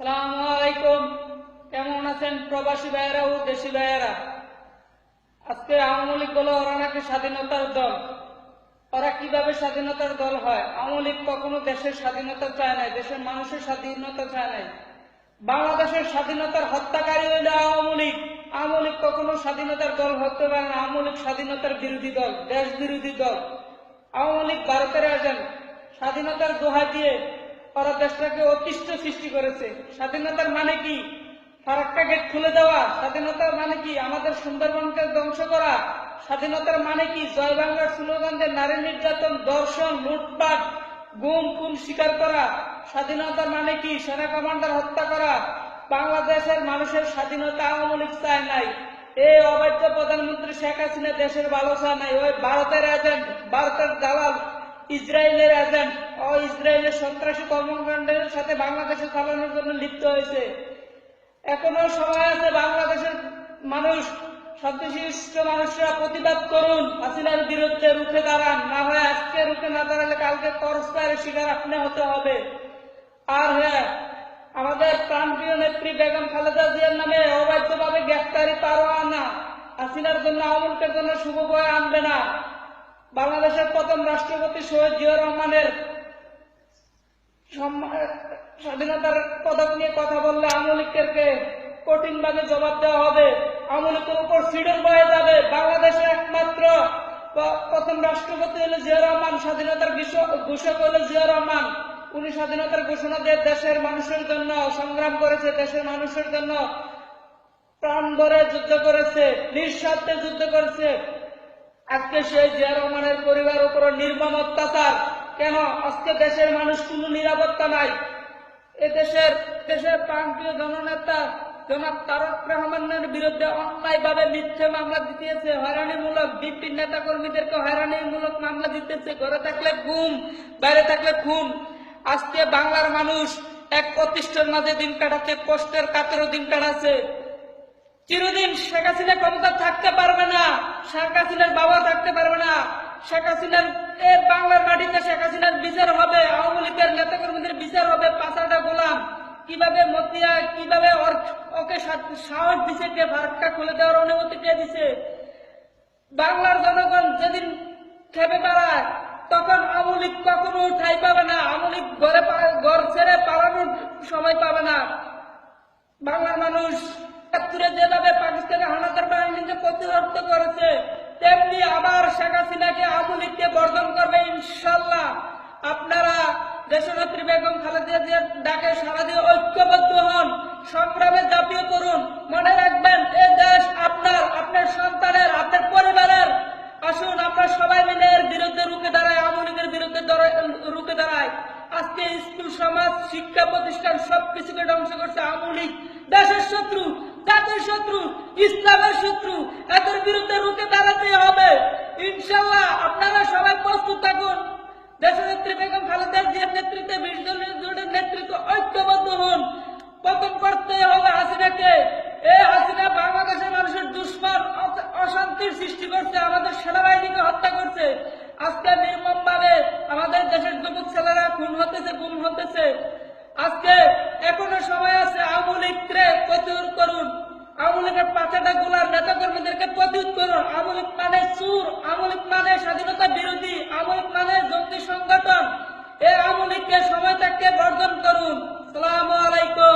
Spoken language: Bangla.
সালামু আলাইকুম। কেমন আছেন প্রবাসী ভাইয়েরা ও দেশি ভাইয়েরা? আজকে আওয়ামী লীগ বলে ওরা নাকি স্বাধীনতার দল। ওরা কিভাবে স্বাধীনতার দল হয়? আওয়ামী লীগ কখনো দেশের স্বাধীনতা চায় নাই, দেশের মানুষের স্বাধীনতা চায় নাই। বাংলাদেশের স্বাধীনতার হত্যাকারী হইল আওয়ামী লীগ। আওয়ামী লীগ কখনো স্বাধীনতার দল হতে পারে না। আওয়ামী লীগ স্বাধীনতার বিরোধী দল, দেশ বিরোধী দল। আওয়ামী লীগ ভারতের এজেন্ট। স্বাধীনতার দোহাই দিয়ে ওরা দেশটাকে অতিষ্ঠ সৃষ্টি করেছে। স্বাধীনতার মানে কি? ফারাক্কা গেট খুলে দেওয়া? স্বাধীনতার মানে কি আমাদের সুন্দরবনকে ধ্বংস করা? স্বাধীনতার মানে কি জয় বাংলার স্লোগান দিয়ে নারী নির্যাতন, ধর্ষণ, লুটপাট, গুম খুন স্বীকার করা? স্বাধীনতার মানে কি সেনা কমান্ডার হত্যা করা? বাংলাদেশের মানুষের স্বাধীনতা আওয়ামী লীগ চায় নাই। এই অবৈধ প্রধানমন্ত্রী শেখ হাসিনা দেশের ভালো চায় নাই। ওই ভারতের এজেন্ট, ভারতের দালাল, ইসরায়েলের এজেন্ট ও ইসরায়েলের সন্ত্রাসী কর্মকাণ্ডের সাথে বাংলাদেশে চালানোর জন্য লিপ্ত হয়েছে। এখনো সময় আছে। বাংলাদেশের মানুষ, শান্তিশিষ্ট মানুষরা প্রতিবাদ করুন, হাসিনার বিরুদ্ধে রুখে দাঁড়ান। না হয় আজকে রুখে না দাঁড়ালে কালকে করসফায়ারের শিকার আপনি হতে হবে। আর হ্যাঁ, আমাদের প্রাণপ্রিয় নেত্রী বেগম খালেদা জিয়ার নামে অবৈধভাবে গ্রেফতারি পারোয়ানা হাসিনার জন্য, আওয়ামী লীগের জন্য শুভ বয়ে আনবে না। বাংলাদেশের প্রথম রাষ্ট্রপতি শহীদ জিয়াউর রহমানের স্বাধীনতার পদক নিয়ে কথা বললে আওয়ামী লীগকে কঠিনভাবে জবাব দেওয়া হবে। আওয়ামী লীগের উপর সিডর বয়ে যাবে। বাংলাদেশের একমাত্র প্রথম রাষ্ট্রপতি হলো জিয়াউর রহমান, স্বাধীনতার ঘোষক হলো জিয়াউর রহমান। উনি স্বাধীনতার ঘোষণা দিয়ে দেশের মানুষের জন্য সংগ্রাম করেছে, দেশের মানুষের জন্য প্রাণ ভরে যুদ্ধ করেছে, নিঃস্বার্থে যুদ্ধ করেছে। আজকে সেই জিয়াউর রহমানের পরিবারের উপর নির্মম অত্যাচার কেন? আজকে দেশের মানুষ কোনো নিরাপত্তা নাই। দেশের প্রাণপ্রিয় জননেতা জনাব তারেক রহমানের বিরুদ্ধে অন্যায়ভাবে মিথ্যে মামলা দিতেছে, হয়রানিমূলক বিপিন নেতা কর্মীদেরকে হয়রানিমূলক মামলা দিতেছে। ঘরে থাকলে গুম, বাইরে থাকলে খুন। আজকে বাংলার মানুষ এক প্রতিষ্ঠার মাঝে দিন কাটাচ্ছে, কষ্টের কাতেরও দিন কাটাচ্ছে। চিরদিন শেখ হাসিনা ক্ষমতা থাকতে পারবে না, শেখ হাসিনার বাবা থাকতে পারবে না। শেখ হাসিনার বাংলার মাটিতে শেখ হাসিনার বিচার হবে, আওয়ামী লীগের নেতা কর্মীদের বিচার হবে। পাঁচটা গোলাম কিভাবে মতিয়া, কিভাবে ওকে সাহস দিছে, কে ফারাক্কা খুলে দেওয়ার অনুমতি কে দিছে? বাংলার জনগণ যেদিন খেপে দাঁড়ায় তখন আওয়ামী লীগ কখনো ঠাই পাবে না। আওয়ামী লীগ ঘর ছেড়ে পালানোর সময় পাবে না। বাংলার মানুষ যেভাবে পাকিস্তানের হানাদার বাহিনীকে প্রতিহত করেছে, তেমনি আবার শেখ হাসিনাকে আওয়ামী লীগকে বর্জন করবে ইনশাল্লাহ। আপনারা দেশনেত্রী বেগম খালেদা জিয়ার ডাকে সাড়া দিয়ে ঐক্যবদ্ধ হন, সংগ্রামে ঝাঁপিয়ে পড়ুন। মনে রাখবেন, এই দেশ আপনার, আপনার সন্তানের, আপনার পরিবারের। আসুন আমরা সবাই মিলে এর বিরুদ্ধে রুখে দাঁড়াই, আওয়ামী লীগের বিরুদ্ধে রুখে দাঁড়াই। আজকে স্কুল, সমাজ, শিক্ষা প্রতিষ্ঠান সবকিছুকে ধ্বংস করছে আওয়ামী লীগ। দেশের শত্রু, জাতির শত্রু, ইসলামের শত্রু। এদের বিরুদ্ধে রুখে দাঁড়াতে হবে ইনশাল্লাহ। আপনারা সবাই প্রস্তুত থাকুন। দেশনেত্রী বেগম খালেদা জিয়ার নেতৃত্বে 20 দলের জোটের নেতৃত্ব ঐক্যবদ্ধ হন। পতন করতে হবে হাসিনাকে। এই হাসিনা বাংলাদেশের মানুষের দুশ্মন, অশান্তির সৃষ্টি করছে, আমাদের সেনাবাহিনীকে হত্যা করছে। আজকে নির্মম ভাবে আমাদের দেশের যুবক ছেলেরা খুন হতেছে, গুম হতেছে। আজকে এখনো সময় আছে। আওয়ামী লীগকে প্রতিরোধ করুন, আওয়ামী লীগের পাঁচটা গোলার নেতা কর্মীদেরকে প্রতিরোধ করুন। আওয়ামী লীগ মানে চুর, আওয়ামী লীগ মানে স্বাধীনতা বিরোধী, আওয়ামী লীগ মানে জঙ্গি সংগঠন। এই আওয়ামী লীগকে সময় থাকতে বর্জন করুন। আসসালামু আলাইকুম।